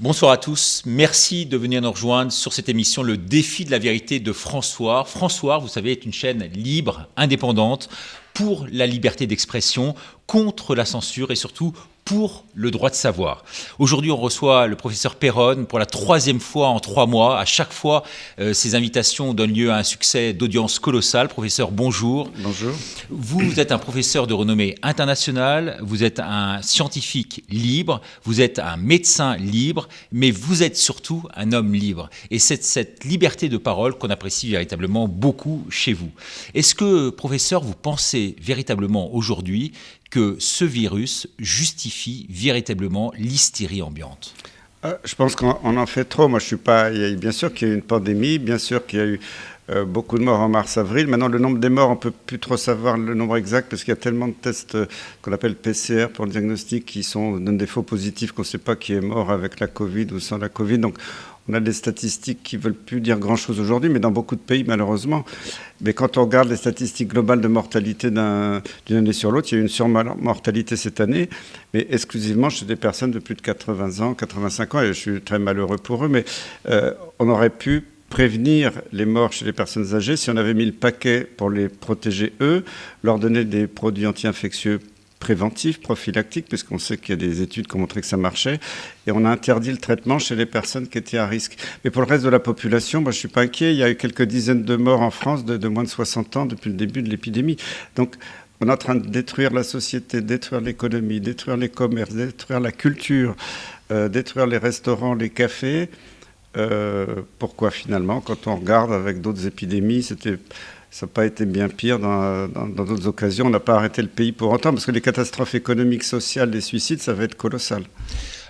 Bonsoir à tous, merci de venir nous rejoindre sur cette émission Le défi de la vérité de François. François, vous savez, est une chaîne libre, indépendante, pour la liberté d'expression, contre la censure et surtout pour le droit de savoir. Aujourd'hui, on reçoit le professeur Péronne pour la 3e fois en 3 mois. À chaque fois, ces invitations donnent lieu à un succès d'audience colossal. Professeur, bonjour. Bonjour. Vous êtes un professeur de renommée internationale, vous êtes un scientifique libre, vous êtes un médecin libre, mais vous êtes surtout un homme libre. Et c'est cette liberté de parole qu'on apprécie véritablement beaucoup chez vous. Est-ce que, professeur, vous pensez véritablement aujourd'hui que ce virus justifie véritablement l'hystérie ambiante? Je pense qu'on en fait trop. Moi, je suis pas. Bien sûr qu'il y a eu une pandémie, bien sûr qu'il y a eu beaucoup de morts en mars-avril. Maintenant, le nombre des morts, on peut plus trop savoir le nombre exact parce qu'il y a tellement de tests qu'on appelle PCR pour le diagnostic qui donnent des faux positifs qu'on ne sait pas qui est mort avec la Covid ou sans la Covid. Donc, on a des statistiques qui ne veulent plus dire grand-chose aujourd'hui, mais dans beaucoup de pays, malheureusement. Mais quand on regarde les statistiques globales de mortalité d'une année sur l'autre, il y a eu une surmortalité cette année, mais exclusivement chez des personnes de plus de 80 ans, 85 ans, et je suis très malheureux pour eux, mais on aurait pu prévenir les morts chez les personnes âgées si on avait mis le paquet pour les protéger eux, leur donner des produits anti-infectieux préventif, prophylactique, puisqu'on sait qu'il y a des études qui ont montré que ça marchait, et on a interdit le traitement chez les personnes qui étaient à risque. Mais pour le reste de la population, moi, je ne suis pas inquiet. Il y a eu quelques dizaines de morts en France de moins de 60 ans depuis le début de l'épidémie. Donc, on est en train de détruire la société, détruire l'économie, détruire les commerces, détruire la culture, détruire les restaurants, les cafés. Pourquoi finalement, quand on regarde avec d'autres épidémies, ça n'a pas été bien pire dans d'autres occasions. On n'a pas arrêté le pays pour autant, parce que les catastrophes économiques, sociales, les suicides, ça va être colossal.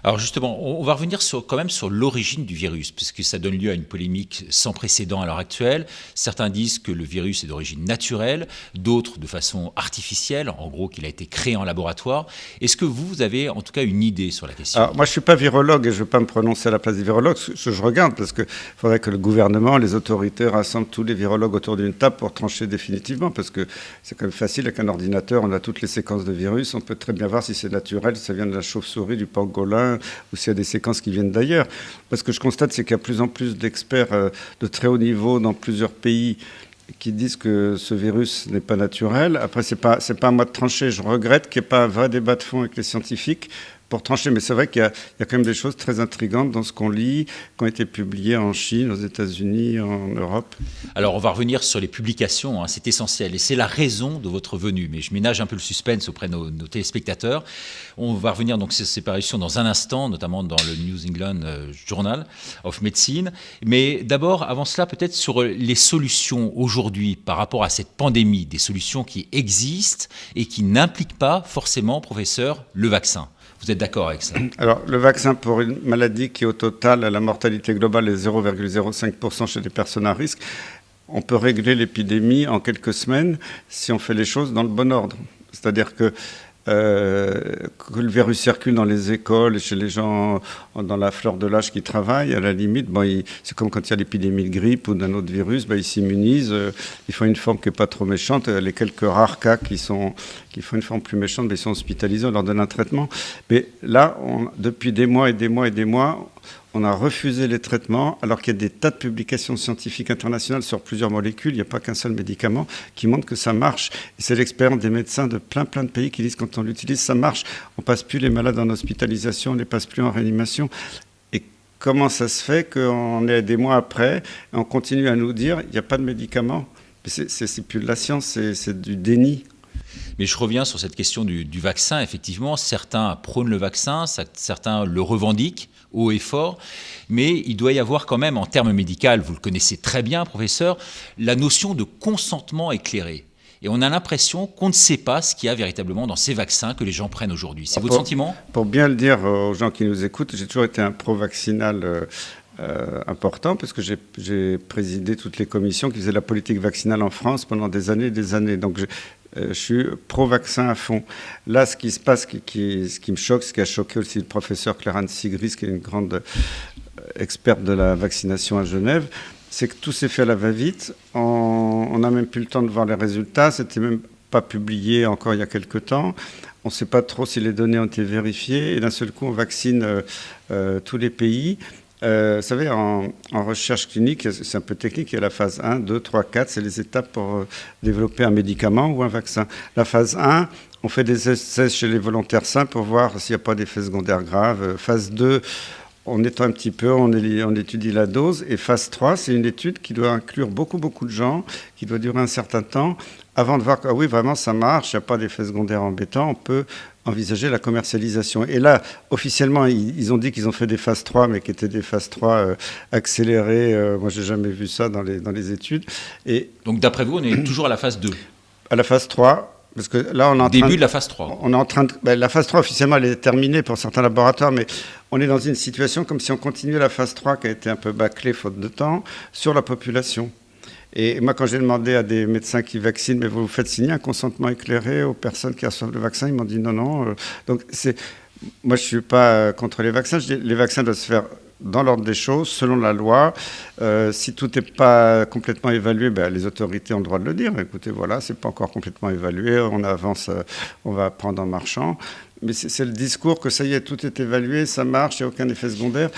Alors justement, on va revenir quand même sur l'origine du virus, puisque ça donne lieu à une polémique sans précédent à l'heure actuelle. Certains disent que le virus est d'origine naturelle, d'autres de façon artificielle, en gros qu'il a été créé en laboratoire. Est-ce que vous avez en tout cas une idée sur la question? Alors, moi, je ne suis pas virologue et je ne veux pas me prononcer à la place des virologues. Je regarde parce qu'il faudrait que le gouvernement, les autorités rassemblent tous les virologues autour d'une table pour trancher définitivement, parce que c'est quand même facile avec un ordinateur, on a toutes les séquences de virus, on peut très bien voir si c'est naturel, si ça vient de la chauve-souris, du pangolin, ou s'il y a des séquences qui viennent d'ailleurs. Parce que je constate, c'est qu'il y a de plus en plus d'experts de très haut niveau dans plusieurs pays qui disent que ce virus n'est pas naturel. Après, c'est pas à moi de trancher. Je regrette qu'il n'y ait pas un vrai débat de fond avec les scientifiques pour trancher. Mais c'est vrai qu'il y a quand même des choses très intrigantes dans ce qu'on lit, qui ont été publiées en Chine, aux États-Unis, en Europe. Alors, on va revenir sur les publications, hein, c'est essentiel. Et c'est la raison de votre venue. Mais je ménage un peu le suspense auprès de nos téléspectateurs. On va revenir donc sur ces parutions dans un instant, notamment dans le New England Journal of Medicine. Mais d'abord, avant cela, peut-être sur les solutions aujourd'hui par rapport à cette pandémie, des solutions qui existent et qui n'impliquent pas forcément, professeur, le vaccin. Vous êtes d'accord avec ça? Alors, le vaccin pour une maladie qui, au total, la mortalité globale est 0,05% chez les personnes à risque, on peut régler l'épidémie en quelques semaines si on fait les choses dans le bon ordre. C'est-à-dire que le virus circule dans les écoles et chez les gens dans la fleur de l'âge qui travaillent, à la limite, c'est comme quand il y a l'épidémie de grippe ou d'un autre virus, ils s'immunisent, ils font une forme qui n'est pas trop méchante. Les quelques rares cas qui font une forme plus méchante, ils sont hospitalisés, on leur donne un traitement. Mais là, depuis des mois et des mois et des mois, on a refusé les traitements, alors qu'il y a des tas de publications scientifiques internationales sur plusieurs molécules, il n'y a pas qu'un seul médicament, qui montrent que ça marche. Et c'est l'expérience des médecins de plein de pays qui disent que quand on l'utilise, ça marche. On ne passe plus les malades en hospitalisation, on ne les passe plus en réanimation. Et comment ça se fait qu'on est des mois après, et on continue à nous dire qu'il n'y a pas de médicament? C'est plus de la science, c'est du déni. Mais je reviens sur cette question du vaccin. Effectivement, certains prônent le vaccin, certains le revendiquent haut et fort, mais il doit y avoir quand même, en termes médicaux, vous le connaissez très bien, professeur, la notion de consentement éclairé. Et on a l'impression qu'on ne sait pas ce qu'il y a véritablement dans ces vaccins que les gens prennent aujourd'hui. C'est votre sentiment? Pour bien le dire aux gens qui nous écoutent, j'ai toujours été un pro-vaccinal important, parce que j'ai présidé toutes les commissions qui faisaient la politique vaccinale en France pendant des années et des années. Donc je suis pro-vaccin à fond. Là, ce qui se passe, ce qui me choque, ce qui a choqué aussi le professeur Clarence Sigris, qui est une grande experte de la vaccination à Genève, c'est que tout s'est fait à la va-vite. On n'a même plus le temps de voir les résultats. C'était même pas publié encore il y a quelque temps. on ne sait pas trop si les données ont été vérifiées, et d'un seul coup, on vaccine tous les pays. Vous savez, en recherche clinique, c'est un peu technique, il y a la phase 1, 2, 3, 4, c'est les étapes pour développer un médicament ou un vaccin. La phase 1, on fait des essais chez les volontaires sains pour voir s'il n'y a pas d'effets secondaires graves. Phase 2, on étend un petit peu, on étudie la dose. Et phase 3, c'est une étude qui doit inclure beaucoup de gens, qui doit durer un certain temps, avant de voir que oui, vraiment, ça marche, il n'y a pas d'effets secondaires embêtants, on peut envisager la commercialisation. Et là, officiellement, ils ont dit qu'ils ont fait des phases 3, mais qui étaient des phases 3 accélérées. Moi, je n'ai jamais vu ça dans les études. Et donc, d'après vous, on est toujours à la phase 2 ? À la phase 3. Parce que là, on est en train début de la phase 3. On est en train de, la phase 3, officiellement, elle est terminée pour certains laboratoires, mais on est dans une situation comme si on continuait la phase 3, qui a été un peu bâclée, faute de temps, sur la population. Et moi, quand j'ai demandé à des médecins qui vaccinent, mais vous faites signer un consentement éclairé aux personnes qui reçoivent le vaccin, ils m'ont dit non. Donc, moi, je ne suis pas contre les vaccins. Je dis, les vaccins doivent se faire dans l'ordre des choses, selon la loi. Si tout n'est pas complètement évalué, les autorités ont le droit de le dire. Écoutez, voilà, ce n'est pas encore complètement évalué, on avance, on va apprendre en marchant. Mais c'est le discours que ça y est, tout est évalué, ça marche, il n'y a aucun effet secondaire,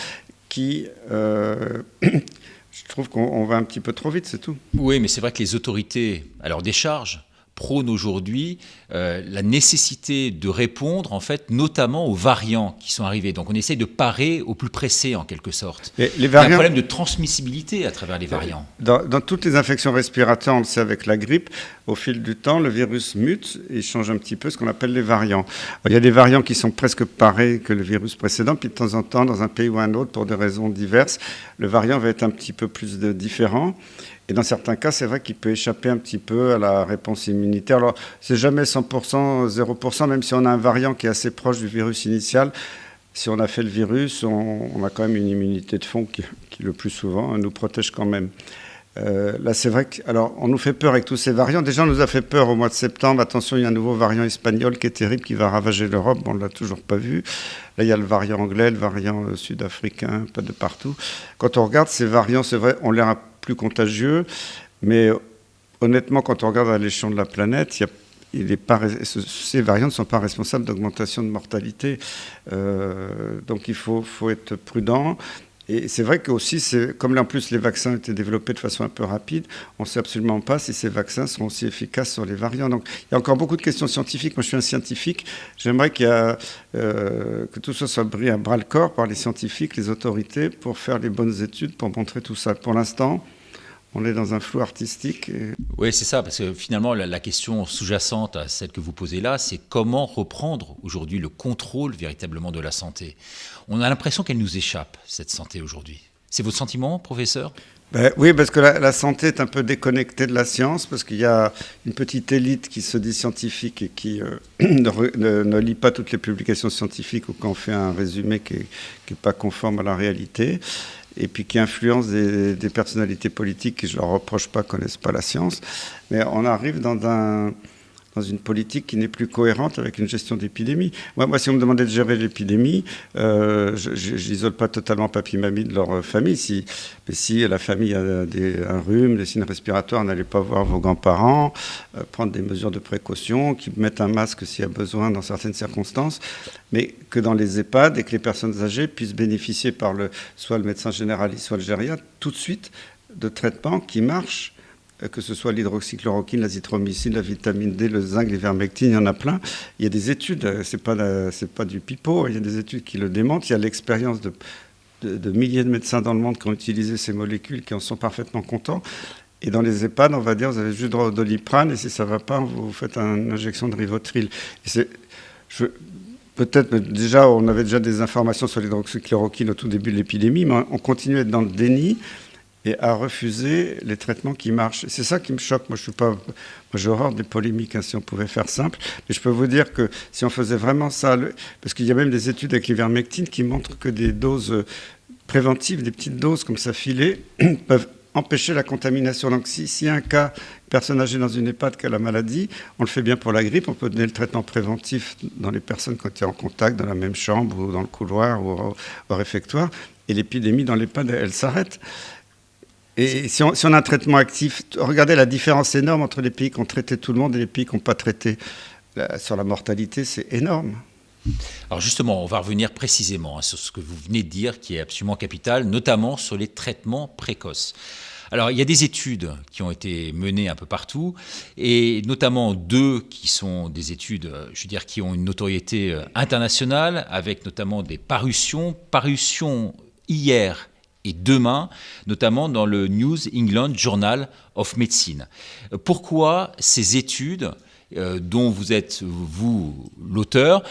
qui... je trouve qu'on va un petit peu trop vite, c'est tout. Oui, mais c'est vrai que les autorités, à leur décharge, prône aujourd'hui la nécessité de répondre, en fait, notamment aux variants qui sont arrivés. Donc, on essaye de parer au plus pressé, en quelque sorte. Les variants, il y a un problème de transmissibilité à travers les variants. Dans toutes les infections respiratoires, on le sait avec la grippe, au fil du temps, le virus mute et change un petit peu ce qu'on appelle les variants. Il y a des variants qui sont presque pareils que le virus précédent, puis de temps en temps, dans un pays ou un autre, pour des raisons diverses, le variant va être un petit peu plus différent. Et dans certains cas, c'est vrai qu'il peut échapper un petit peu à la réponse immunitaire. Alors, c'est jamais 100%, 0%, même si on a un variant qui est assez proche du virus initial. Si on a fait le virus, on a quand même une immunité de fond qui le plus souvent, nous protège quand même. Là, c'est vrai que, alors, on nous fait peur avec tous ces variants. Déjà, on nous a fait peur au mois de septembre. Attention, il y a un nouveau variant espagnol qui est terrible, qui va ravager l'Europe. On ne l'a toujours pas vu. Là, il y a le variant anglais, le variant sud-africain, pas de partout. Quand on regarde ces variants, c'est vrai, on l'air plus contagieux, mais honnêtement, quand on regarde à l'échelon de la planète, ces variants ne sont pas responsables d'augmentation de mortalité. Donc il faut être prudent. Et c'est vrai qu'aussi, comme là en plus les vaccins ont été développés de façon un peu rapide, on ne sait absolument pas si ces vaccins seront aussi efficaces sur les variants. Donc il y a encore beaucoup de questions scientifiques. Moi je suis un scientifique, j'aimerais que tout ça soit pris à bras-le-corps par les scientifiques, les autorités, pour faire les bonnes études, pour montrer tout ça. Pour l'instant, on est dans un flou artistique. Oui, c'est ça, parce que finalement, la question sous-jacente à celle que vous posez là, c'est comment reprendre aujourd'hui le contrôle véritablement de la santé. On a l'impression qu'elle nous échappe, cette santé aujourd'hui. C'est votre sentiment, professeur ? Oui, parce que la santé est un peu déconnectée de la science, parce qu'il y a une petite élite qui se dit scientifique et qui ne lit pas toutes les publications scientifiques ou qui en fait un résumé qui n'est pas conforme à la réalité, et puis qui influence des personnalités politiques qui, je ne leur reproche pas, ne connaissent pas la science. Mais on arrive dans une politique qui n'est plus cohérente avec une gestion d'épidémie. Moi, si on me demandait de gérer l'épidémie, je n'isole pas totalement papy-mamie de leur famille. Mais si la famille a un rhume, des signes respiratoires, n'allez pas voir vos grands-parents, prendre des mesures de précaution, qui mettent un masque s'il y a besoin dans certaines circonstances, mais que dans les EHPAD et que les personnes âgées puissent bénéficier par soit le médecin généraliste, soit le gériatre, tout de suite de traitements qui marchent, que ce soit l'hydroxychloroquine, l'azithromycine, la vitamine D, le zinc, l'ivermectine, il y en a plein. Il y a des études, c'est pas du pipeau, il y a des études qui le démontrent. Il y a l'expérience de milliers de médecins dans le monde qui ont utilisé ces molécules, qui en sont parfaitement contents. Et dans les EHPAD, on va dire, vous avez juste droit au Doliprane, et si ça ne va pas, vous faites une injection de Rivotril. Peut-être, déjà, on avait déjà des informations sur l'hydroxychloroquine au tout début de l'épidémie, mais on continue à être dans le déni et à refuser les traitements qui marchent. C'est ça qui me choque. Moi, j'ai horreur des polémiques, si on pouvait faire simple. Mais je peux vous dire que si on faisait vraiment ça, parce qu'il y a même des études avec l'ivermectine qui montrent que des doses préventives, des petites doses comme ça filées, peuvent empêcher la contamination. Donc, s'il y a un cas, personne âgée dans une EHPAD qui a la maladie, on le fait bien pour la grippe, on peut donner le traitement préventif dans les personnes qui ont été en contact, dans la même chambre, ou dans le couloir, ou au réfectoire, et l'épidémie dans l'EHPAD, elle s'arrête. Et si on a un traitement actif, regardez la différence énorme entre les pays qui ont traité tout le monde et les pays qui n'ont pas traité. sur la mortalité, c'est énorme. Alors justement, on va revenir précisément sur ce que vous venez de dire, qui est absolument capital, notamment sur les traitements précoces. Alors, il y a des études qui ont été menées un peu partout, et notamment 2 qui sont des études, je veux dire, qui ont une notoriété internationale, avec notamment des parutions hier et demain, notamment dans le New England Journal of Medicine. Pourquoi ces études, dont vous êtes, vous, l'auteur,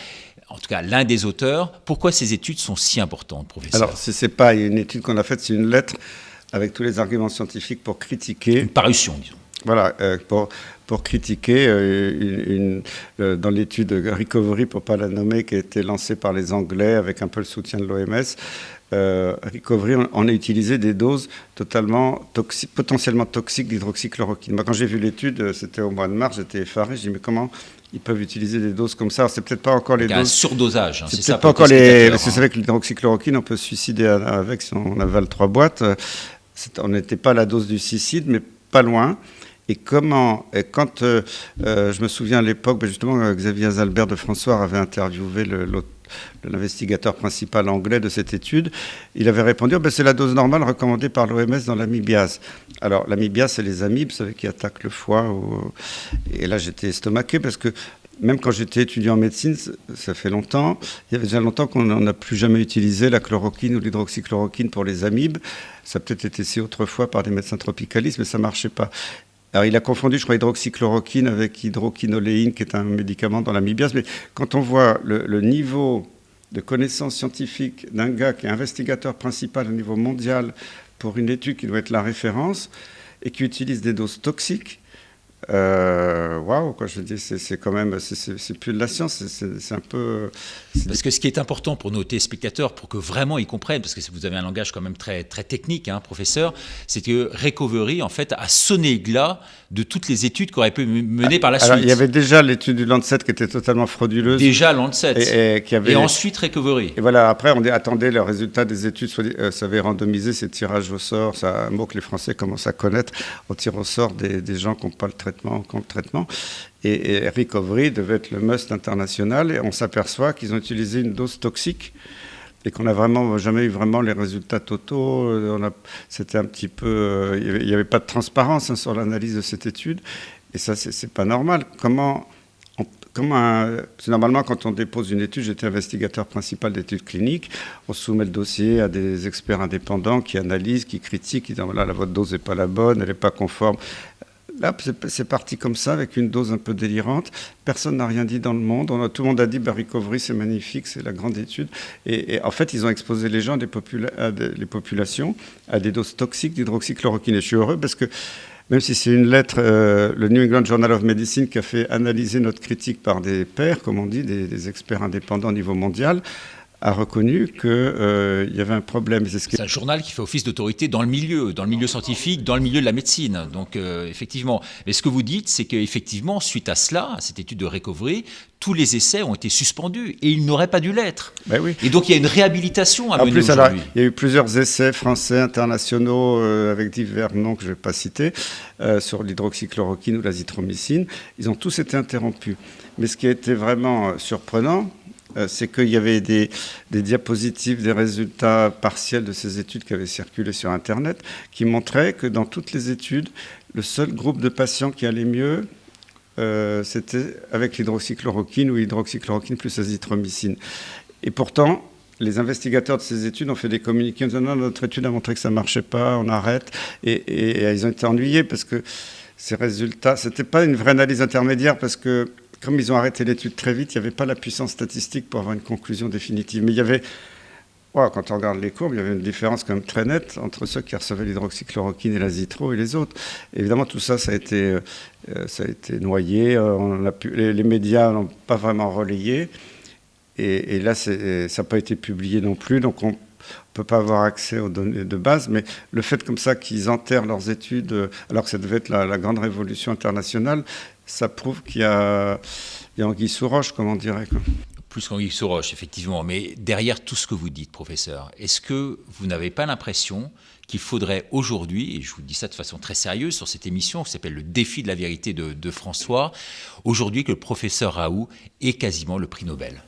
en tout cas l'un des auteurs, pourquoi ces études sont si importantes, professeur? Alors, ce n'est pas une étude qu'on a faite, c'est une lettre avec tous les arguments scientifiques pour critiquer... Une parution, disons. Voilà, pour critiquer dans l'étude Recovery, pour ne pas la nommer, qui a été lancée par les Anglais avec un peu le soutien de l'OMS. Recovery, on a utilisé des doses potentiellement toxiques d'hydroxychloroquine. Moi, quand j'ai vu l'étude, c'était au mois de mars, j'étais effaré. Je dis, mais comment ils peuvent utiliser des doses comme ça? Alors, c'est peut-être pas encore les doses... Il y a un surdosage. C'est peut-être pas encore les... Parce que c'est vrai que l'hydroxychloroquine, on peut se suicider avec si on avale 3 boîtes. On n'était pas à la dose du suicide, mais pas loin. Et quand je me souviens à l'époque, justement, Xavier Zalbert de François avait interviewé l'investigateur principal anglais de cette étude, il avait répondu c'est la dose normale recommandée par l'OMS dans l'amibiase. Alors l'amibiase, c'est les amibes, vous savez, qui attaquent le foie. Et là, j'étais estomaqué parce que même quand j'étais étudiant en médecine, ça fait longtemps, il y avait déjà longtemps qu'on n'a plus jamais utilisé la chloroquine ou l'hydroxychloroquine pour les amibes. Ça a peut-être été essayé autrefois par des médecins tropicalistes, mais ça ne marchait pas. Alors, il a confondu, je crois, hydroxychloroquine avec hydroquinoléine, qui est un médicament dans l'amibiase. Mais quand on voit le niveau de connaissance scientifique d'un gars qui est investigateur principal au niveau mondial pour une étude qui doit être la référence et qui utilise des doses toxiques, waouh, quoi, je dis, c'est quand même, c'est plus de la science, c'est un peu... Parce que ce qui est important pour nos téléspectateurs, pour que vraiment ils comprennent, parce que vous avez un langage quand même très, très technique, hein, professeur, c'est que Recovery, en fait, a sonné le glas de toutes les études qui auraient pu mener par la suite. Il y avait déjà l'étude du Lancet qui était totalement frauduleuse. Déjà Lancet. Et ensuite Recovery. Et voilà, après, on attendait le résultat des études, ça avait randomisé ces tirages au sort, c'est un mot que les Français commencent à connaître, on tire au sort des gens qui n'ont pas le traitement, Et Recovery devait être le must international, et on s'aperçoit qu'ils ont utilisé une dose toxique et qu'on n'a vraiment jamais eu vraiment les résultats totaux. C'était un petit peu, il n'y avait pas de transparence sur l'analyse de cette étude, et ça c'est pas normal. Normalement, quand on dépose une étude, j'étais investigateur principal d'études cliniques, on soumet le dossier à des experts indépendants qui analysent, qui critiquent, qui disent voilà, votre dose n'est pas la bonne, elle n'est pas conforme. Là, c'est parti comme ça, avec une dose un peu délirante. Personne n'a rien dit dans le monde. Tout le monde a dit Recovery, c'est magnifique, c'est la grande étude. Et en fait, ils ont exposé les gens, les populations, à des doses toxiques d'hydroxychloroquine. Et je suis heureux parce que, même si c'est une lettre, le New England Journal of Medicine qui a fait analyser notre critique par des pairs, comme on dit, des experts indépendants au niveau mondial, a reconnu qu'il y avait un problème. C'est un journal qui fait office d'autorité dans le milieu scientifique, dans le milieu de la médecine. Donc, effectivement. Mais ce que vous dites, c'est qu'effectivement, suite à cela, à cette étude de Recovery, tous les essais ont été suspendus et ils n'auraient pas dû l'être. Ben oui. Et donc, il y a une réhabilitation à mener aujourd'hui. Il y a eu plusieurs essais français, internationaux, avec divers noms que je ne vais pas citer, sur l'hydroxychloroquine ou l'azithromycine. Ils ont tous été interrompus. Mais ce qui a été vraiment surprenant, c'est qu'il y avait des diapositives, des résultats partiels de ces études qui avaient circulé sur Internet, qui montraient que dans toutes les études, le seul groupe de patients qui allait mieux, c'était avec l'hydroxychloroquine ou hydroxychloroquine plus azithromycine. Et pourtant, les investigateurs de ces études ont fait des communiqués en disant non, notre étude a montré que ça ne marchait pas, on arrête. Et ils ont été ennuyés parce que ces résultats, ce n'était pas une vraie analyse intermédiaire parce que comme ils ont arrêté l'étude très vite, il n'y avait pas la puissance statistique pour avoir une conclusion définitive. Mais il y avait, quand on regarde les courbes, il y avait une différence quand même très nette entre ceux qui recevaient l'hydroxychloroquine et l'azithro et les autres. Et évidemment, tout ça, ça a été noyé. Les médias n'ont pas vraiment relayé. Et là, ça n'a pas été publié non plus. Donc, on ne peut pas avoir accès aux données de base. Mais le fait comme ça qu'ils enterrent leurs études, alors que ça devait être la grande révolution internationale, ça prouve qu'il y a anguille sous roche, comme on dirait, quoi. Plus qu'Anguille sous roche, effectivement. Mais derrière tout ce que vous dites, professeur, est-ce que vous n'avez pas l'impression qu'il faudrait aujourd'hui, et je vous dis ça de façon très sérieuse sur cette émission qui s'appelle Le défi de la vérité de François, aujourd'hui que le professeur Raoult ait quasiment le prix Nobel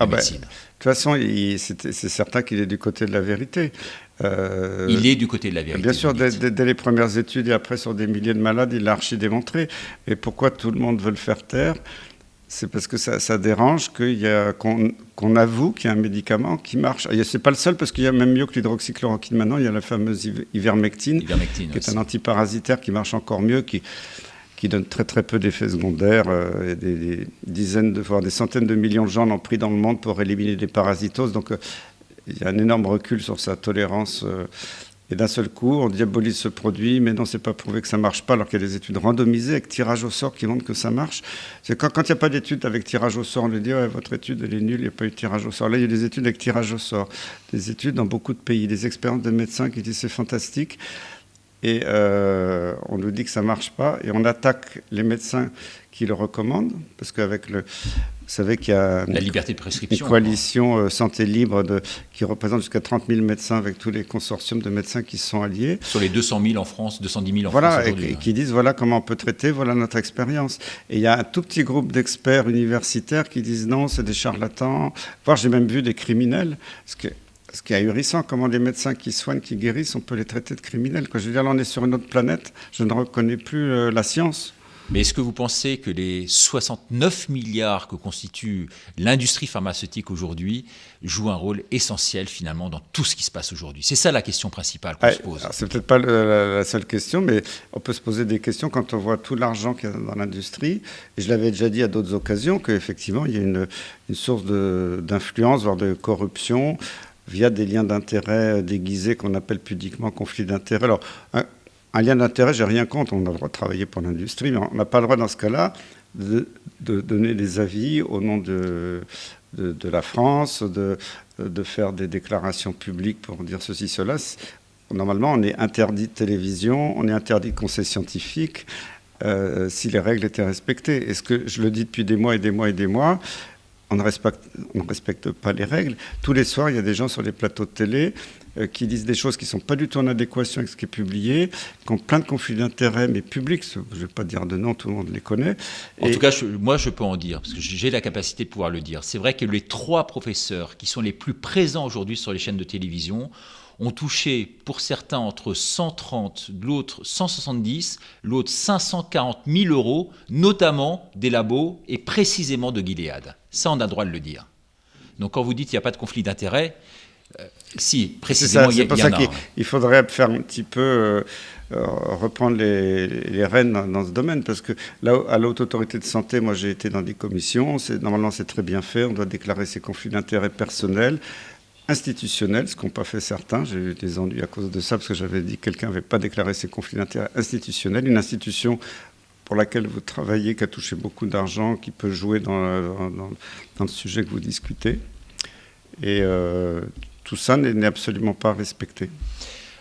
de médecine? De toute façon, c'est certain qu'il est du côté de la vérité. Il est du côté de la vérité. Bien sûr, dès les premières études et après sur des milliers de malades, il l'a archi démontré. Et pourquoi tout le monde veut le faire taire? C'est parce que ça dérange qu'on avoue qu'il y a un médicament qui marche. Ce n'est pas le seul, parce qu'il y a même mieux que l'hydroxychloroquine maintenant. Il y a la fameuse ivermectine qui est un antiparasitaire qui marche encore mieux, qui donne très très peu d'effets secondaires. Et des dizaines, voire des centaines de millions de gens l'ont pris dans le monde pour éliminer les parasitoses. Donc il y a un énorme recul sur sa tolérance. Et d'un seul coup, on diabolise ce produit, mais non, c'est pas prouvé que ça marche pas, alors qu'il y a des études randomisées avec tirage au sort qui montrent que ça marche. C'est quand il n'y a pas d'études avec tirage au sort, on lui dit ouais, votre étude elle est nulle, il n'y a pas eu de tirage au sort. Là, il y a des études avec tirage au sort, des études dans beaucoup de pays, des expériences de médecins qui disent c'est fantastique. Et on nous dit que ça marche pas, et on attaque les médecins qui le recommandent, parce qu'avec vous savez qu'il y a la liberté de prescription, une coalition santé libre qui représente jusqu'à 30 000 médecins avec tous les consortiums de médecins qui sont alliés. Sur les 200 000 en France, 210 000 en France aujourd'hui. Et qui disent voilà comment on peut traiter, voilà notre expérience. Et il y a un tout petit groupe d'experts universitaires qui disent non, c'est des charlatans. Voire j'ai même vu des criminels. Ce qui est ahurissant, comment les médecins qui soignent, qui guérissent, on peut les traiter de criminels. Je veux dire, là on est sur une autre planète, je ne reconnais plus la science. Mais est-ce que vous pensez que les 69 milliards que constitue l'industrie pharmaceutique aujourd'hui jouent un rôle essentiel finalement dans tout ce qui se passe aujourd'hui? C'est ça la question principale qu'on se pose. C'est peut-être pas la seule question, mais on peut se poser des questions quand on voit tout l'argent qu'il y a dans l'industrie. Et je l'avais déjà dit à d'autres occasions qu'effectivement il y a une source d'influence, voire de corruption, via des liens d'intérêt déguisés qu'on appelle pudiquement conflits d'intérêts. Alors, un lien d'intérêt, j'ai rien contre, on a le droit de travailler pour l'industrie, mais on n'a pas le droit dans ce cas-là de donner des avis au nom de la France, de faire des déclarations publiques pour dire ceci, cela. Normalement, on est interdit de télévision, on est interdit de conseils scientifiques si les règles étaient respectées. Est-ce que je le dis depuis des mois et des mois et des mois, on ne respecte pas les règles. Tous les soirs, il y a des gens sur les plateaux de télé qui disent des choses qui ne sont pas du tout en adéquation avec ce qui est publié, qui ont plein de conflits d'intérêts, mais publics. Je ne vais pas dire de nom, tout le monde les connaît. En tout cas, moi, je peux en dire, parce que j'ai la capacité de pouvoir le dire. C'est vrai que les 3 professeurs qui sont les plus présents aujourd'hui sur les chaînes de télévision ont touché, pour certains, entre 130, l'autre 170, l'autre 540 000 euros, notamment des labos et précisément de Gilead. Ça, on a le droit de le dire. Donc, quand vous dites qu'il n'y a pas de conflit d'intérêts, si, précisément, il y en a. C'est pour ça qu'il faudrait faire un petit peu reprendre les rênes dans ce domaine, parce que là, à l'Haute Autorité de Santé, moi, j'ai été dans des commissions. Normalement, c'est très bien fait. On doit déclarer ses conflits d'intérêts personnels, institutionnels, ce qu'ont pas fait certains. J'ai eu des ennuis à cause de ça, parce que j'avais dit que quelqu'un n'avait pas déclaré ses conflits d'intérêts institutionnels. Une institution pour laquelle vous travaillez, qui a touché beaucoup d'argent, qui peut jouer dans le sujet que vous discutez. Et tout ça n'est absolument pas respecté.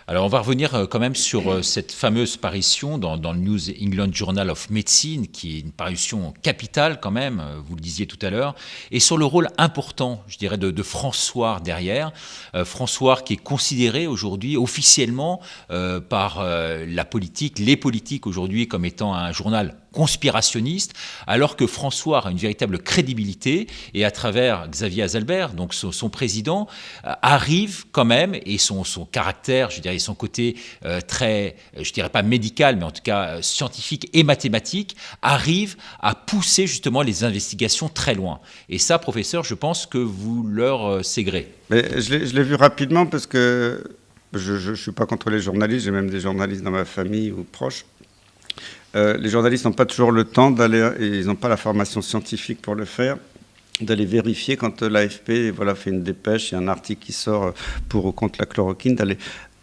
Alors, on va revenir quand même sur cette fameuse parution dans le New England Journal of Medicine, qui est une parution capitale quand même, vous le disiez tout à l'heure, et sur le rôle important, je dirais, de François derrière. François qui est considéré aujourd'hui officiellement par la politique, les politiques aujourd'hui comme étant un journal conspirationniste, alors que François a une véritable crédibilité et à travers Xavier Azalbert, donc son président, arrive quand même, et son caractère, je dirais, son côté très, je dirais pas médical, mais en tout cas scientifique et mathématique, arrive à pousser justement les investigations très loin. Et ça, professeur, je pense que vous leur ségrez. Mais je l'ai vu rapidement parce que je ne suis pas contre les journalistes, j'ai même des journalistes dans ma famille ou proches. Les journalistes n'ont pas toujours le temps d'aller, et ils n'ont pas la formation scientifique pour le faire, d'aller vérifier quand l'AFP fait une dépêche, il y a un article qui sort pour ou contre la chloroquine,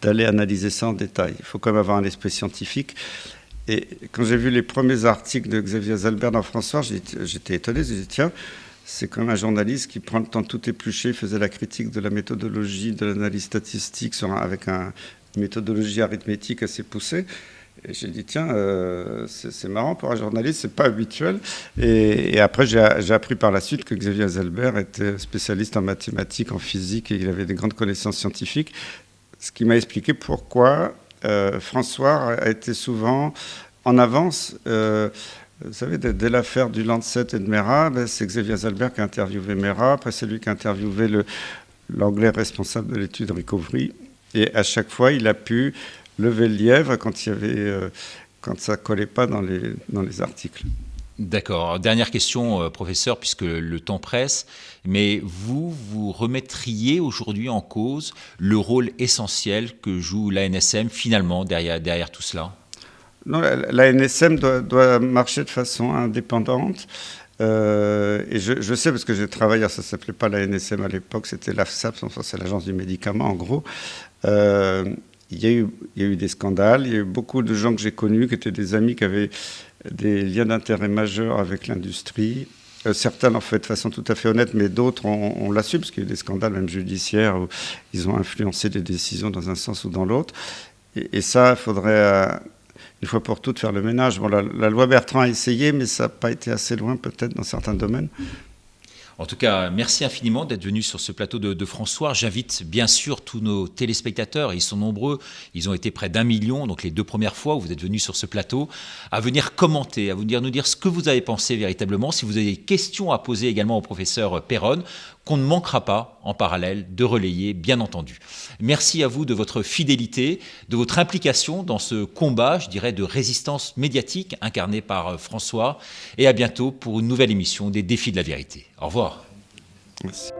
d'aller analyser ça en détail. Il faut quand même avoir un esprit scientifique. Et quand j'ai vu les premiers articles de Xavier Azalbert dans François, j'étais étonné, je me dit tiens, c'est quand même un journaliste qui prend le temps de tout éplucher, faisait la critique de la méthodologie, de l'analyse statistique avec une méthodologie arithmétique assez poussée. Et j'ai dit, tiens, c'est marrant pour un journaliste, c'est pas habituel. Et après, j'ai appris par la suite que Xavier Zellber était spécialiste en mathématiques, en physique, et il avait des grandes connaissances scientifiques. Ce qui m'a expliqué pourquoi François a été souvent en avance. Vous savez, dès l'affaire du Lancet et de Mera, c'est Xavier Zellber qui a interviewé Mera, après c'est lui qui a interviewé l'anglais responsable de l'étude Recovery. Et à chaque fois, il a pu lever le lièvre quand ça collait pas dans les articles. D'accord. Dernière question, professeur, puisque le temps presse, mais vous remettriez aujourd'hui en cause le rôle essentiel que joue l'ANSM finalement derrière tout cela? Non, la NSM doit marcher de façon indépendante. Et je sais, parce que j'ai travaillé, ça ne s'appelait pas la NSM à l'époque, c'était l'AFSAP, c'est l'agence du médicament en gros. Il y a eu des scandales, il y a eu beaucoup de gens que j'ai connus, qui étaient des amis, qui avaient des liens d'intérêt majeurs avec l'industrie. Certains l'ont fait de façon tout à fait honnête, mais d'autres, on l'a su, parce qu'il y a eu des scandales même judiciaires, où ils ont influencé des décisions dans un sens ou dans l'autre. Et ça, il faudrait, une fois pour toutes, faire le ménage. Bon, la loi Bertrand a essayé, mais ça n'a pas été assez loin, peut-être, dans certains domaines. En tout cas, merci infiniment d'être venu sur ce plateau de France-Soir. J'invite bien sûr tous nos téléspectateurs, et ils sont nombreux, ils ont été près d'1 million, donc les 2 premières fois où vous êtes venus sur ce plateau, à venir commenter, à nous dire ce que vous avez pensé véritablement. Si vous avez des questions à poser également au professeur Perronne, qu'on ne manquera pas en parallèle de relayer, bien entendu. Merci à vous de votre fidélité, de votre implication dans ce combat, je dirais, de résistance médiatique incarné par François. Et à bientôt pour une nouvelle émission des Défis de la vérité. Au revoir. Merci.